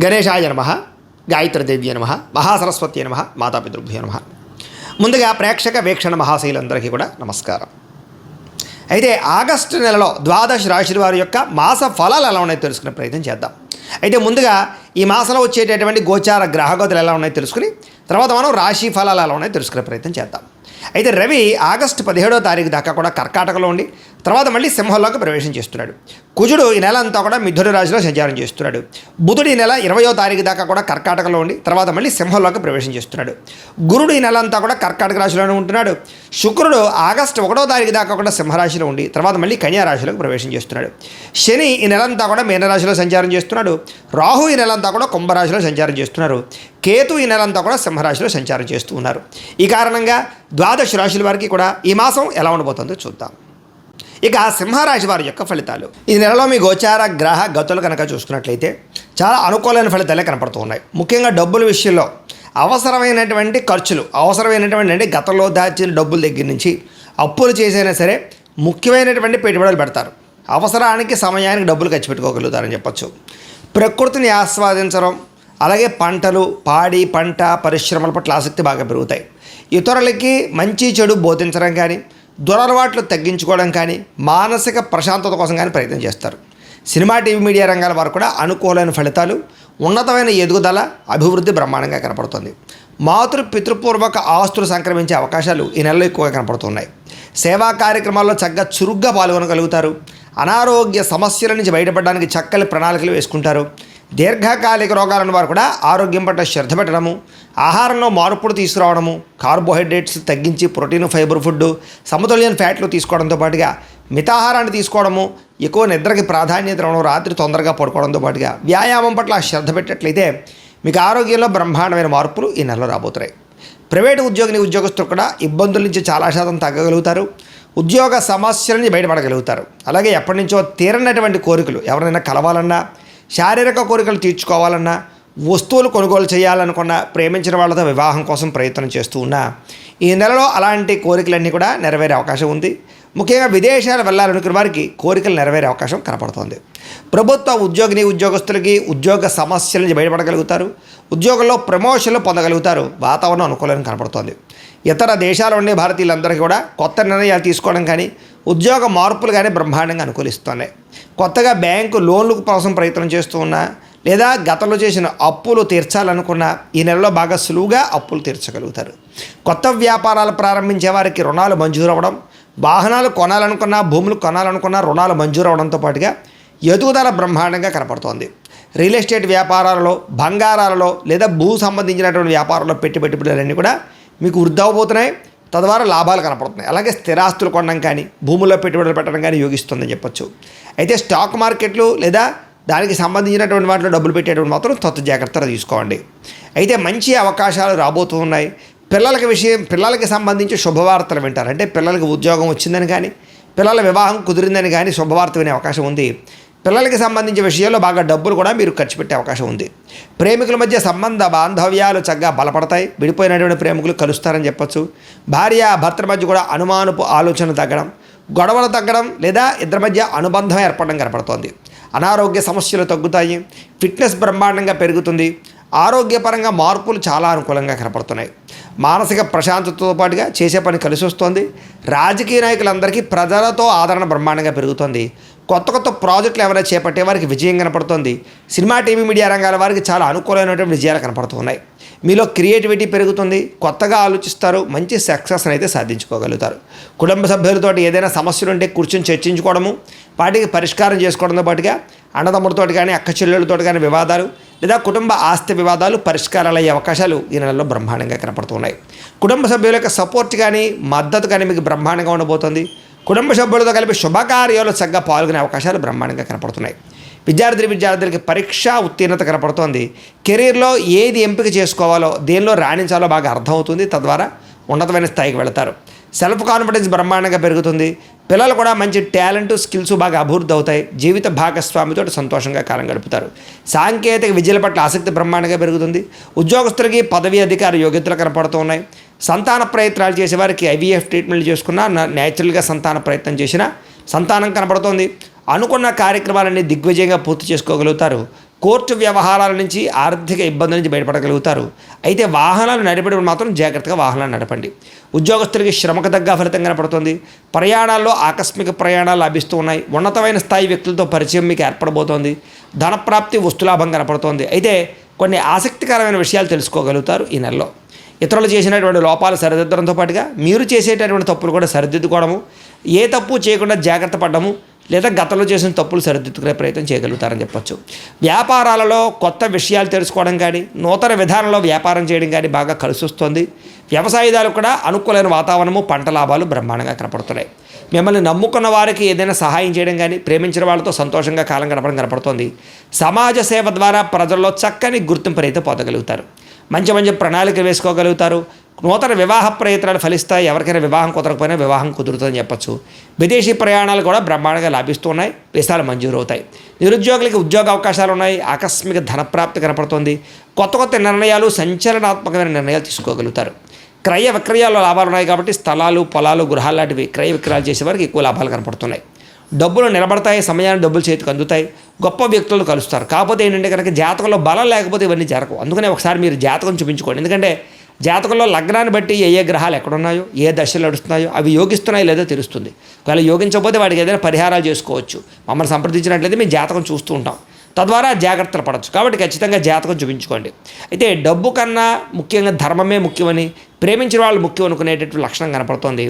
గణేశాయ నమః, గాయత్రీదేవ్య నమః, మహాసరస్వతి నమః, మాతాపితృభ్యో నమః. ముందుగా ప్రేక్షక వీక్షణ మహాశైలందరికీ కూడా నమస్కారం. అయితే ఆగస్టు నెలలో ద్వాదశ రాశుల వారి యొక్క మాస ఫలాలు ఎలా ఉన్నాయో తెలుసుకునే ప్రయత్నం చేద్దాం. అయితే ముందుగా ఈ మాసంలో వచ్చేటటువంటి గోచార గ్రహగతులు ఎలా ఉన్నాయో తెలుసుకుని తర్వాత మనం రాశి ఫలాలు ఎలా ఉన్నాయో తెలుసుకునే ప్రయత్నం చేద్దాం. అయితే రవి ఆగస్టు 17వ తారీఖు దాకా కూడా కర్కాటకలో ఉండి తర్వాత మళ్ళీ సింహంలోకి ప్రవేశం చేస్తున్నాడు. కుజుడు ఈ నెల అంతా కూడా మిథున రాశిలో సంచారం చేస్తున్నాడు. బుధుడు ఈ నెల 20వ తారీఖు దాకా కూడా కర్కాటకలో ఉండి తర్వాత మళ్ళీ సింహంలోకి ప్రవేశం చేస్తున్నాడు. గురుడు ఈ నెల అంతా కూడా కర్కాటక రాశిలోనే ఉంటున్నాడు. శుక్రుడు ఆగస్టు 1వ తారీఖు దాకా కూడా సింహరాశిలో ఉండి తర్వాత మళ్ళీ కన్యా రాశిలోకి ప్రవేశం చేస్తున్నాడు. శని ఈ నెలంతా కూడా మీనరాశిలో సంచారం చేస్తున్నాడు. రాహు ఈ నెలంతా కూడా కుంభరాశిలో సంచారం చేస్తున్నారు. కేతు ఈ నెలంతా కూడా సింహరాశిలో సంచారం చేస్తూ ఉన్నారు. ఈ కారణంగా ద్వాదశ రాశుల వారికి కూడా ఈ మాసం ఎలా ఉండబోతుందో చూద్దాం. ఇక సింహరాశి వారి యొక్క ఫలితాలు. ఈ నెలలో మీ గోచార గ్రహ గతులు కనుక చూసుకున్నట్లయితే చాలా అనుకూలమైన ఫలితాలే కనపడుతూ ఉన్నాయి. ముఖ్యంగా డబ్బుల విషయంలో అవసరమైనటువంటి ఖర్చులు, అవసరమైనటువంటి గతంలో దాచిన డబ్బుల దగ్గర నుంచి అప్పులు చేసైనా సరే ముఖ్యమైనటువంటి పెట్టుబడులు పెడతారు. అవసరానికి సమయానికి డబ్బులు ఖర్చు పెట్టుకోగలుగుతారని చెప్పచ్చు. ప్రకృతిని ఆస్వాదించడం, అలాగే పంటలు, పాడి పంట పరిశ్రమల పట్ల ఆసక్తి బాగా పెరుగుతాయి. ఇతరులకి మంచి చెడు బోధించడం కానీ, దురలవాట్లు తగ్గించుకోవడం కానీ, మానసిక ప్రశాంతత కోసం కానీ ప్రయత్నం చేస్తారు. సినిమా, టీవీ, మీడియా రంగాల వారు కూడా అనుకూలమైన ఫలితాలు, ఉన్నతమైన ఎదుగుదల, అభివృద్ధి బ్రహ్మాండంగా కనపడుతుంది. పితృపూర్వక ఆస్తులు సంక్రమించే అవకాశాలు ఈ నెలలో ఎక్కువగా కనపడుతున్నాయి. సేవా కార్యక్రమాల్లో చక్కగా చురుగ్గా పాల్గొనగలుగుతారు. అనారోగ్య సమస్యల నుంచి బయటపడడానికి చక్కని ప్రణాళికలు వేసుకుంటారు. దీర్ఘకాలిక రోగాలను వారు కూడా ఆరోగ్యం పట్ల శ్రద్ధ పెట్టడము, ఆహారంలో మార్పులు తీసుకురావడము, కార్బోహైడ్రేట్స్ తగ్గించి ప్రోటీన్, ఫైబర్ ఫుడ్, సమతుల్యం ఫ్యాట్లు తీసుకోవడంతో పాటుగా మితాహారాన్ని తీసుకోవడము, ఎక్కువ నిద్రకి ప్రాధాన్యత ఇవ్వడం, రాత్రి తొందరగా పడుకోవడంతో పాటుగా వ్యాయామం పట్ల శ్రద్ధ పెట్టినట్లయితే మీకు ఆరోగ్యంలో బ్రహ్మాండమైన మార్పులు ఈ నెలలో రాబోతున్నాయి. ప్రైవేటు ఉద్యోగస్తులు కూడా ఇబ్బందుల నుంచి చాలా శాతం తగ్గగలుగుతారు. ఉద్యోగ సమస్యల నుంచి బయటపడగలుగుతారు. అలాగే ఎప్పటి నుంచో తీరనటువంటి కోరికలు, ఎవరైనా కలవాలన్నా, శారీరక కోరికలు తీర్చుకోవాలన్నా, వస్తువులు కొనుగోలు చేయాలనుకున్నా, ప్రేమించిన వాళ్ళతో వివాహం కోసం ప్రయత్నం చేస్తూ ఉన్నా ఈ నెలలో అలాంటి కోరికలన్నీ కూడా నెరవేరే అవకాశం ఉంది. ముఖ్యంగా విదేశాలు వెళ్ళాలనుకున్న వారికి కోరికలు నెరవేరే అవకాశం కనపడుతుంది. ప్రభుత్వ ఉద్యోగస్తులకి ఉద్యోగ సమస్యల నుంచి బయటపడగలుగుతారు. ఉద్యోగంలో ప్రమోషన్లు పొందగలుగుతారు. వాతావరణం అనుకూలంగా కనపడుతుంది. ఇతర దేశాల ఉండే భారతీయులందరికీ కూడా కొత్త నిర్ణయాలు తీసుకోవడం కానీ, ఉద్యోగ మార్పులు కానీ బ్రహ్మాండంగా అనుకూలిస్తున్నాయి. కొత్తగా బ్యాంకు లోన్ల కోసం ప్రయత్నం చేస్తూ ఉన్నా, లేదా గతంలో చేసిన అప్పులు తీర్చాలనుకున్న ఈ నెలలో బాగా సులువుగా అప్పులు తీర్చగలుగుతారు. కొత్త వ్యాపారాలు ప్రారంభించే వారికి రుణాలు మంజూరు అవ్వడం, వాహనాలు కొనాలనుకున్నా, భూములు కొనాలనుకున్నా రుణాలు మంజూరు అవడంతో పాటుగా ఎదుగుదల బ్రహ్మాండంగా కనపడుతోంది. రియల్ ఎస్టేట్ వ్యాపారాలలో, బంగారాలలో లేదా భూ సంబంధించినటువంటి వ్యాపారాల్లో పెట్టుబడులన్నీ కూడా మీకు వృద్ధి అవబోతున్నాయి. తద్వారా లాభాలు కనపడుతున్నాయి. అలాగే స్థిరాస్తులు కొనడం కానీ, భూముల్లో పెట్టుబడులు పెట్టడం కానీ యోగిస్తుందని చెప్పొచ్చు. అయితే స్టాక్ మార్కెట్లు లేదా దానికి సంబంధించినటువంటి వాటిలో డబ్బులు పెట్టేటువంటి మాత్రం జాగ్రత్తలు తీసుకోండి. అయితే మంచి అవకాశాలు రాబోతూ ఉన్నాయి. పిల్లలకి సంబంధించి శుభవార్తలు వింటారు. అంటే పిల్లలకి ఉద్యోగం వచ్చిందని కానీ, పిల్లల వివాహం కుదిరిందని కానీ శుభవార్త వినే అవకాశం ఉంది. పిల్లలకి సంబంధించిన విషయాల్లో బాగా డబ్బులు కూడా మీరు ఖర్చు పెట్టే అవకాశం ఉంది. ప్రేమికుల మధ్య సంబంధ బాంధవ్యాలు చక్కగా బలపడతాయి. విడిపోయినటువంటి ప్రేమికులు కలుస్తారని చెప్పచ్చు. భార్య భర్తల మధ్య కూడా అనుమానపు ఆలోచన తగ్గడం, గొడవలు తగ్గడం లేదా ఇద్దరి మధ్య అనుబంధం ఏర్పడడం కనపడుతోంది. అనారోగ్య సమస్యలు తగ్గుతాయి. ఫిట్నెస్ బ్రహ్మాండంగా పెరుగుతుంది. ఆరోగ్యపరంగా మార్పులు చాలా అనుకూలంగా కనపడుతున్నాయి. మానసిక ప్రశాంతతతో పాటుగా చేసే పని కలిసి వస్తుంది. రాజకీయ నాయకులందరికీ ప్రజలతో ఆదరణ బ్రహ్మాండంగా పెరుగుతుంది. కొత్త ప్రాజెక్టులు ఎవరైనా చేపట్టే వారికి విజయం కనపడుతుంది. సినిమా, టీవీ, మీడియా రంగాల వారికి చాలా అనుకూలమైనటువంటి విజయాలు కనపడుతున్నాయి. మీలో క్రియేటివిటీ పెరుగుతుంది. కొత్తగా ఆలోచిస్తారు. మంచి సక్సెస్ని అయితే సాధించుకోగలుగుతారు. కుటుంబ సభ్యులతో ఏదైనా సమస్యలు ఉంటే కూర్చొని చర్చించుకోవడము, వాటికి పరిష్కారం చేసుకోవడంతో పాటుగా అన్నదమ్ములతో కానీ, అక్క చెల్లెళ్ళతో కానీ వివాదాలు లేదా కుటుంబ ఆస్తి వివాదాలు పరిష్కారాలు అయ్యే అవకాశాలు ఈ నెలలో బ్రహ్మాండంగా కనపడుతున్నాయి. కుటుంబ సభ్యుల యొక్క సపోర్ట్ కానీ, మద్దతు కానీ మీకు బ్రహ్మాండంగా ఉండబోతుంది. కుటుంబ సభ్యులతో కలిపి శుభకార్యాలు చక్కగా పాల్గొనే అవకాశాలు బ్రహ్మాండంగా కనపడుతున్నాయి. విద్యార్థులకి పరీక్ష ఉత్తీర్ణత కనపడుతోంది. కెరీర్లో ఏది ఎంపిక చేసుకోవాలో, దేనిలో రాణించాలో బాగా అర్థమవుతుంది. తద్వారా ఉన్నతమైన స్థాయికి వెళతారు. సెల్ఫ్ కాన్ఫిడెన్స్ బ్రహ్మాండంగా పెరుగుతుంది. పిల్లలు కూడా మంచి టాలెంట్, స్కిల్స్ బాగా అభివృద్ధి అవుతాయి. జీవిత భాగస్వామితో సంతోషంగా కాలం గడుపుతారు. సాంకేతిక విద్యల పట్ల ఆసక్తి బ్రహ్మాండంగా పెరుగుతుంది. ఉద్యోగస్తులకి పదవి, అధికార యోగ్యతలు కనపడుతూ ఉన్నాయి. సంతాన ప్రయత్నాలు చేసేవారికి IVF ట్రీట్మెంట్లు చేసుకున్నా, న్యాచురల్గా సంతాన ప్రయత్నం చేసినా సంతానం కనపడుతోంది. అనుకున్న కార్యక్రమాలన్నీ దిగ్విజయంగా పూర్తి చేసుకోగలుగుతారు. కోర్టు వ్యవహారాల నుంచి ఆర్థిక ఇబ్బందుల నుంచి బయటపడగలుగుతారు. అయితే వాహనాలు నడిపేటప్పుడు మాత్రం జాగ్రత్తగా వాహనాలు నడపండి. ఉద్యోగస్తులకి శ్రమకు తగ్గ ఫలితం కనపడుతుంది. ప్రయాణాల్లో ఆకస్మిక ప్రయాణాలు లభిస్తూ ఉన్నాయి. ఉన్నతమైన స్థాయి వ్యక్తులతో పరిచయం మీకు ఏర్పడబోతోంది. ధనప్రాప్తి, వస్తులాభం కనపడుతోంది. అయితే కొన్ని ఆసక్తికరమైన విషయాలు తెలుసుకోగలుగుతారు ఈ నెలలో. ఇతరులు చేసినటువంటి లోపాలు సరిదిద్దడంతో పాటుగా మీరు చేసేటటువంటి తప్పులు కూడా సరిదిద్దుకోవడము, ఏ తప్పు చేయకుండా జాగ్రత్త పడడము, లేదా గతంలో చేసిన తప్పులు సరిదిద్దుకునే ప్రయత్నం చేయగలుగుతారని చెప్పొచ్చు. వ్యాపారాలలో కొత్త విషయాలు తెలుసుకోవడం కానీ, నూతన విధానంలో వ్యాపారం చేయడం కానీ బాగా కలిసి వస్తుంది. వ్యవసాయదారులు కూడా అనుకూలమైన వాతావరణము, పంట లాభాలు బ్రహ్మాండంగా కనపడుతున్నాయి. మిమ్మల్ని నమ్ముకున్న వారికి ఏదైనా సహాయం చేయడం కానీ, ప్రేమించిన వాళ్ళతో సంతోషంగా కాలం గడపడం కనపడుతుంది. సమాజ సేవ ద్వారా ప్రజల్లో చక్కని గుర్తింపునైతే పొందగలుగుతారు. మంచి మంచి ప్రణాళిక వేసుకోగలుగుతారు. నూతన వివాహ ప్రయత్నాలు ఫలిస్తాయి. ఎవరికైనా వివాహం కుదరకపోయినా వివాహం కుదురుతుందని చెప్పచ్చు. విదేశీ ప్రయాణాలు కూడా బ్రహ్మాండంగా లాభిస్తున్నాయి. వీసాలు మంజూరు అవుతాయి. నిరుద్యోగులకి ఉద్యోగ అవకాశాలు ఉన్నాయి. ఆకస్మిక ధనప్రాప్తి కనపడుతుంది. కొత్త కొత్త నిర్ణయాలు, సంచలనాత్మకమైన నిర్ణయాలు తీసుకోగలుగుతారు. క్రయ విక్రయాల్లో లాభాలు ఉన్నాయి కాబట్టి స్థలాలు, పొలాలు, గృహాలు లాంటివి క్రయ విక్రయాలు చేసేవారికి ఎక్కువ లాభాలు కనపడుతున్నాయి. డబ్బులు నిలబడతాయి. సమయాన్ని డబ్బులు చేతికి అందుతాయి. గొప్ప వ్యక్తులను కలుస్తారు. కాకపోతే ఏంటంటే కనుక జాతకంలో బలం లేకపోతే ఇవన్నీ జరగవు. అందుకనే ఒకసారి మీరు జాతకం చూపించుకోండి. ఎందుకంటే జాతకంలో లగ్నాన్ని బట్టి ఏ గ్రహాలు ఎక్కడున్నాయో, ఏ దశలు నడుస్తున్నాయో అవి యోగిస్తున్నాయో లేదో తెలుస్తుంది. ఒకవేళ యోగించకపోతే వాటికి ఏదైనా పరిహారాలు చేసుకోవచ్చు. మమ్మల్ని సంప్రదించినట్లయితే మేము జాతకం చూస్తూ ఉంటాం. తద్వారా జాగ్రత్తలు పడవచ్చు. కాబట్టి ఖచ్చితంగా జాతకం చూపించుకోండి. అయితే డబ్బు కన్నా ముఖ్యంగా ధర్మమే ముఖ్యమని, ప్రేమించిన వాళ్ళు ముఖ్యం అనుకునేటటువంటి లక్షణం కనపడుతుంది.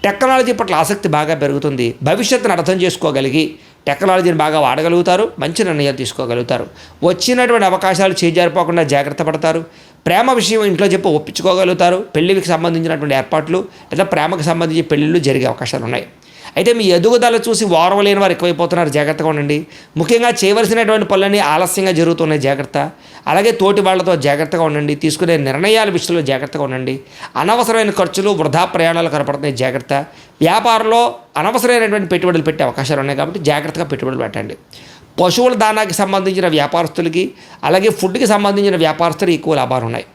టెక్నాలజీ పట్ల ఆసక్తి బాగా పెరుగుతుంది. భవిష్యత్తును అర్థం చేసుకోగలిగి టెక్నాలజీని బాగా వాడగలుగుతారు. మంచి నిర్ణయాలు తీసుకోగలుగుతారు. వచ్చినటువంటి అవకాశాలు చేజారిపోకుండా జాగ్రత్త పడతారు. ప్రేమ విషయం ఇంట్లో చెప్పి ఒప్పించుకోగలుగుతారు. పెళ్లికి సంబంధించినటువంటి ఏర్పాట్లు లేదా ప్రేమకు సంబంధించి పెళ్ళిళ్ళు జరిగే అవకాశాలు ఉన్నాయి. అయితే మీ ఎదుగుదల చూసి ఓర్వలేని వారు ఎక్కువైపోతున్నారు. జాగ్రత్తగా ఉండండి. ముఖ్యంగా చేయవలసినటువంటి పనులన్నీ ఆలస్యంగా జరుగుతున్నాయి. జాగ్రత్త. అలాగే తోటి వాళ్లతో జాగ్రత్తగా ఉండండి. తీసుకునే నిర్ణయాల విషయంలో జాగ్రత్తగా ఉండండి. అనవసరమైన ఖర్చులు, వృధా ప్రయాణాలు కనపడుతున్నాయి. జాగ్రత్త. వ్యాపారంలో అనవసరమైనటువంటి పెట్టుబడులు పెట్టే అవకాశాలు ఉన్నాయి కాబట్టి జాగ్రత్తగా పెట్టుబడులు పెట్టండి. పశువుల దానాకి సంబంధించిన వ్యాపారస్తులకి, అలాగే ఫుడ్కి సంబంధించిన వ్యాపారస్తులు ఎక్కువ లాభాలు ఉన్నాయి.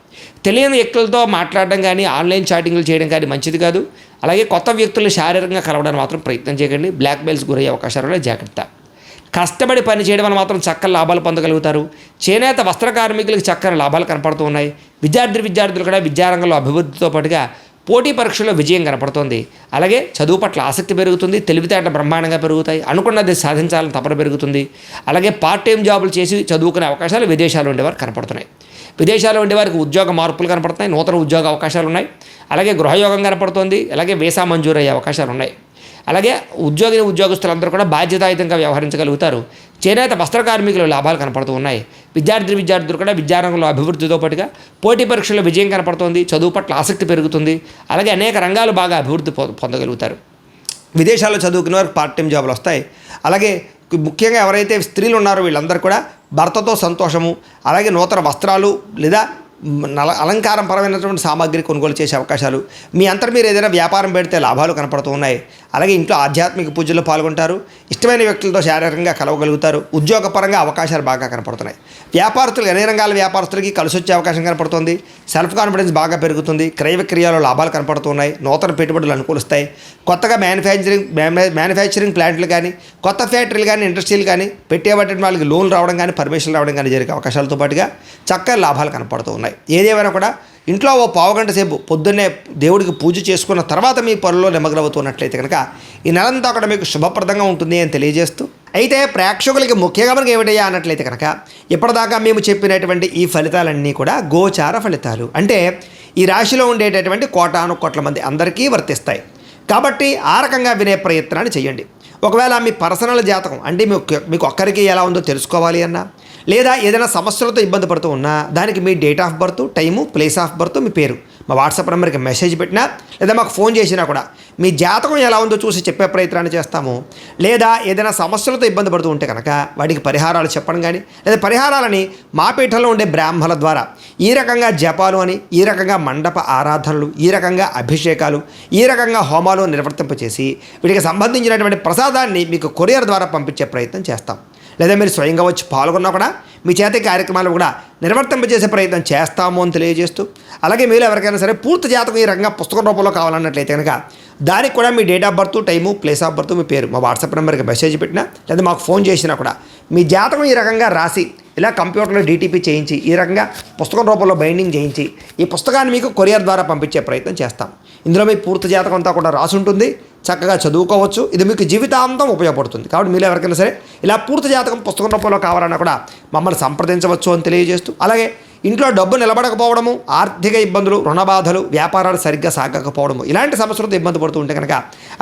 తెలియని వ్యక్తులతో మాట్లాడడం కానీ, ఆన్లైన్ చాటింగ్లు చేయడం కానీ మంచిది కాదు. అలాగే కొత్త వ్యక్తులను శారీరకంగా కలవడానికి మాత్రం ప్రయత్నం చేయకండి. బ్లాక్మెయిల్స్ గురయ్యే అవకాశాలు జాగ్రత్త. కష్టపడి పని చేయడం వల్ల మాత్రం చక్కని లాభాలు పొందగలుగుతారు. చేనేత వస్త్ర కార్మికులకు చక్కని లాభాలు కనపడుతూ ఉన్నాయి. విద్యార్థులు కూడా విద్యారంగంలో అభివృద్ధితో పాటుగా పోటీ పరీక్షల్లో విజయం కనపడుతుంది. అలాగే చదువు పట్ల ఆసక్తి పెరుగుతుంది. తెలివితేటలు బ్రహ్మాండంగా పెరుగుతాయి. అనుకున్నది సాధించాలని తపన పెరుగుతుంది. అలాగే పార్ట్ టైం జాబులు చేసి చదువుకునే అవకాశాలు విదేశాలు ఉండేవారు కనపడుతున్నాయి. విదేశాల్లో ఉండేవారికి ఉద్యోగ మార్పులు కనపడుతున్నాయి. నూతన ఉద్యోగ అవకాశాలు ఉన్నాయి. అలాగే గృహయోగం కనపడుతుంది. అలాగే వీసా మంజూరు అయ్యే అవకాశాలు ఉన్నాయి. అలాగే ఉద్యోగస్తులందరూ కూడా బాధ్యతాయుతంగా వ్యవహరించగలుగుతారు. చేనేత వస్త్ర కార్మికులు లాభాలు కనపడుతూ ఉన్నాయి. విద్యార్థులు కూడా విద్యారంగంలో అభివృద్ధితో పాటుగా పోటీ పరీక్షల్లో విజయం కనపడుతుంది. చదువు పట్ల ఆసక్తి పెరుగుతుంది. అలాగే అనేక రంగాలు బాగా అభివృద్ధి పొందగలుగుతారు. విదేశాల్లో చదువుకునే వారికి పార్ట్ టైం జాబులు వస్తాయి. అలాగే ముఖ్యంగా ఎవరైతే స్త్రీలు ఉన్నారో వీళ్ళందరూ కూడా భర్తతో సంతోషము, అలాగే నూతన వస్త్రాలు లేదా అలంకారం పరమైనటువంటి సామాగ్రి కొనుగోలు చేసే అవకాశాలు, మీ అంతటి మీరు ఏదైనా వ్యాపారం పెడితే లాభాలు కనపడుతూ ఉన్నాయి. అలాగే ఇంట్లో ఆధ్యాత్మిక పూజల్లో పాల్గొంటారు. ఇష్టమైన వ్యక్తులతో శారీరకంగా కలవగలుగుతారు. ఉద్యోగపరంగా అవకాశాలు బాగా కనపడుతున్నాయి. వ్యాపారస్తులు అన్ని రంగాల వ్యాపారస్తులకి కలిసి వచ్చే అవకాశం కనపడుతుంది. సెల్ఫ్ కాన్ఫిడెన్స్ బాగా పెరుగుతుంది. క్రయ విక్రయాల్లో లాభాలు కనపడుతున్నాయి. నూతన పెట్టుబడులు అనుకూలిస్తాయి. కొత్తగా మ్యానుఫ్యాక్చరింగ్ ప్లాంట్లు కానీ, కొత్త ఫ్యాక్టరీలు కానీ, ఇండస్ట్రీలు కానీ పెట్టేబట్టి వాళ్ళకి లోన్ రావడం కానీ, పర్మిషన్ రావడం కానీ జరిగే అవకాశాలతో పాటుగా చక్కని లాభాలు కనపడుతూ ఉన్నాయి. ఏదేమైనా కూడా ఇంట్లో ఓ పావుగంట సేపు పొద్దున్నే దేవుడికి పూజ చేసుకున్న తర్వాత మీ పనుల్లో నిమగ్నమవుతున్నట్లయితే కనుక ఈ నెలంతా కూడా మీకు శుభప్రదంగా ఉంటుంది అని తెలియజేస్తూ, అయితే ప్రేక్షకులకి ముఖ్యంగా మనకి ఏమిటయ్యా అన్నట్లయితే కనుక ఇప్పటిదాకా మేము చెప్పినటువంటి ఈ ఫలితాలన్నీ కూడా గోచార ఫలితాలు. అంటే ఈ రాశిలో ఉండేటటువంటి కోటాను కోట్ల మంది అందరికీ వర్తిస్తాయి. కాబట్టి ఆ రకంగా వినే ప్రయత్నాన్ని చేయండి. ఒకవేళ మీ పర్సనల్ జాతకం అంటే మీకు ఒక్కరికి ఎలా ఉందో తెలుసుకోవాలి అన్నా, లేదా ఏదైనా సమస్యలతో ఇబ్బంది పడుతూ ఉన్నా దానికి మీ date of birth, time, place of birth, మీ పేరు మా వాట్సాప్ నెంబర్కి మెసేజ్ పెట్టినా లేదా మాకు ఫోన్ చేసినా కూడా మీ జాతకం ఎలా ఉందో చూసి చెప్పే ప్రయత్నాన్ని చేస్తాము. లేదా ఏదైనా సమస్యలతో ఇబ్బంది పడుతూ ఉంటే కనుక వాటికి పరిహారాలు చెప్పడం కానీ, లేదా పరిహారాలని మా పీఠంలో ఉండే బ్రాహ్మణుల ద్వారా ఈ రకంగా జపాలు అని, ఈ రకంగా మండప ఆరాధనలు, ఈ రకంగా అభిషేకాలు, ఈ రకంగా హోమాలు నిర్వర్తింపచేసి వీటికి సంబంధించినటువంటి ప్రసాదాన్ని మీకు కొరియర్ ద్వారా పంపించే ప్రయత్నం చేస్తాం. లేదా మీరు స్వయంగా వచ్చి పాల్గొన్నా కూడా మీ చేతి కార్యక్రమాలు కూడా నిర్వర్తింపజేసే ప్రయత్నం చేస్తాము అని తెలియజేస్తూ, అలాగే మీరు ఎవరికైనా సరే పూర్తి జాతకం ఈ రకంగా పుస్తకం రూపంలో కావాలన్నట్లయితే కనుక దానికి కూడా మీ date of birth, time, place of birth, మీ పేరు మా వాట్సాప్ నెంబర్కి మెసేజ్ పెట్టినా లేదా మాకు ఫోన్ చేసినా కూడా మీ జాతకం ఈ రకంగా రాసి ఇలా కంప్యూటర్లో డీటీపీ చేయించి ఈ రకంగా పుస్తకం రూపంలో బైండింగ్ చేయించి ఈ పుస్తకాన్ని మీకు కొరియర్ ద్వారా పంపించే ప్రయత్నం చేస్తాం. ఇందులో మీ పూర్తి జాతకం అంతా కూడా రాసి ఉంటుంది, చక్కగా చదువుకోవచ్చు. ఇది మీకు జీవితాంతం ఉపయోగపడుతుంది. కాబట్టి మీరు ఎవరికైనా సరే ఇలా పూర్తి జాతకం పుస్తకం రూపంలో కావాలన్నా కూడా మమ్మల్ని సంప్రదించవచ్చు అని తెలియజేస్తూ, అలాగే ఇంట్లో డబ్బు నిలబడకపోవడము, ఆర్థిక ఇబ్బందులు, రుణ బాధలు, వ్యాపారాలు సరిగ్గా సాగకపోవడము, ఇలాంటి సమస్యలతో ఇబ్బంది పడుతూ ఉంటే కనుక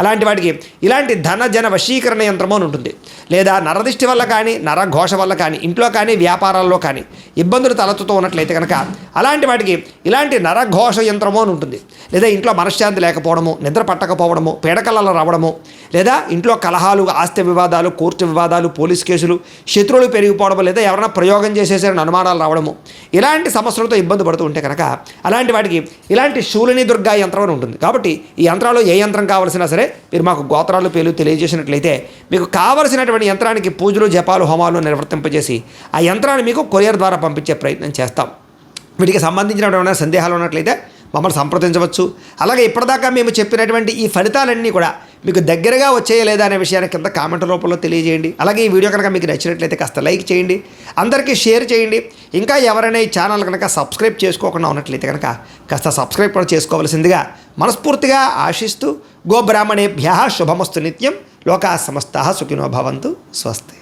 అలాంటి వాటికి ఇలాంటి ధన వశీకరణ యంత్రము అని ఉంటుంది. లేదా నరదిష్టి వల్ల కానీ, నరఘోష వల్ల కానీ, ఇంట్లో కానీ వ్యాపారాల్లో కానీ ఇబ్బందులు తలెత్తుతూ ఉన్నట్లయితే కనుక అలాంటి వాటికి ఇలాంటి నరఘోష యంత్రము అని ఉంటుంది. లేదా ఇంట్లో మనశ్శాంతి లేకపోవడము, నిద్ర పట్టకపోవడము, పీడకలలు రావడము, లేదా ఇంట్లో కలహాలు, ఆస్తి వివాదాలు, కోర్టు వివాదాలు, పోలీస్ కేసులు, శత్రువులు పెరిగిపోవడము, లేదా ఎవరైనా ప్రయోగం చేసేసారని అనుమానాలు రావడము, ఇలాంటి సమస్యలతో ఇబ్బంది పడుతూ ఉంటే కనుక అలాంటి వాటికి ఇలాంటి శూలిని దుర్గా యంత్రం అని ఉంటుంది. కాబట్టి ఈ యంత్రాలు ఏ యంత్రం కావాల్సినా సరే మీరు మాకు గోత్రాలు పేర్లు తెలియజేసినట్లయితే మీకు కావలసినటువంటి యంత్రానికి పూజలు, జపాలు, హోమాలు నిర్వర్తింపజేసి ఆ యంత్రాన్ని మీకు కొరియర్ ద్వారా పంపించే ప్రయత్నం చేస్తాం. వీటికి సంబంధించినటువంటి సందేహాలు ఉన్నట్లయితే మమ్మల్ని సంప్రదించవచ్చు. అలాగే ఇప్పటిదాకా మేము చెప్పినటువంటి ఈ ఫలితాలన్నీ కూడా మీకు దగ్గరగా వచ్చేయా లేదా అనే విషయాన్ని కింద కామెంట్ రూపంలో తెలియజేయండి. అలాగే ఈ వీడియో కనుక మీకు నచ్చినట్లయితే కాస్త లైక్ చేయండి, అందరికీ షేర్ చేయండి. ఇంకా ఎవరైనా ఈ ఛానల్ కనుక సబ్స్క్రైబ్ చేసుకోకుండా ఉన్నట్లయితే కనుక కాస్త సబ్స్క్రైబ్ కూడా చేసుకోవాల్సిందిగా మనస్ఫూర్తిగా ఆశిస్తూ, గోబ్రాహ్మణేభ్యః శుభమస్తు నిత్యం, లోకాః సమస్తాః సుఖినో భవంతు. స్వస్తి.